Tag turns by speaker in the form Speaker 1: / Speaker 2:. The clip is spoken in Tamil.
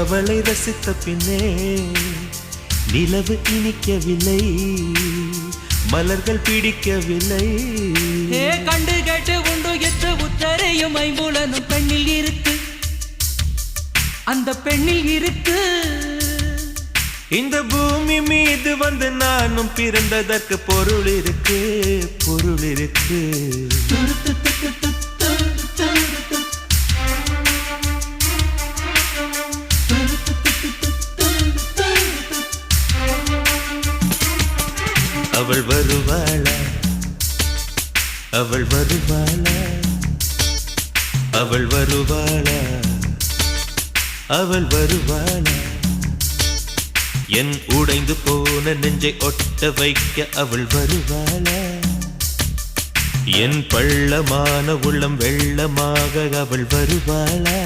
Speaker 1: அவளை ரசித்த பின்னே நிலவு இனிக்கவில்லை, மலர்கள் பிடிக்கவில்லை.
Speaker 2: கண்டு கேட்டு உண்டு எட்டு உத்தரையும் ஐம்புலனும் பெண்ணில் இருக்கு, அந்த பெண்ணில் இருக்கு.
Speaker 1: இந்த பூமி மீது வந்து நானும் பிறந்ததற்கு பொருள் இருக்கு, பொருள் இருக்கு. அவள் வருவாளா, அவள் வருவாளா, அவள் வருவாளா, அவள் வருவாளா. என் உடைந்து போன நெஞ்சை ஒட்ட வைக்க அவள் வருவாளா, என் பள்ளமான உள்ளம் வெள்ளமாக அவள் வருவாளா.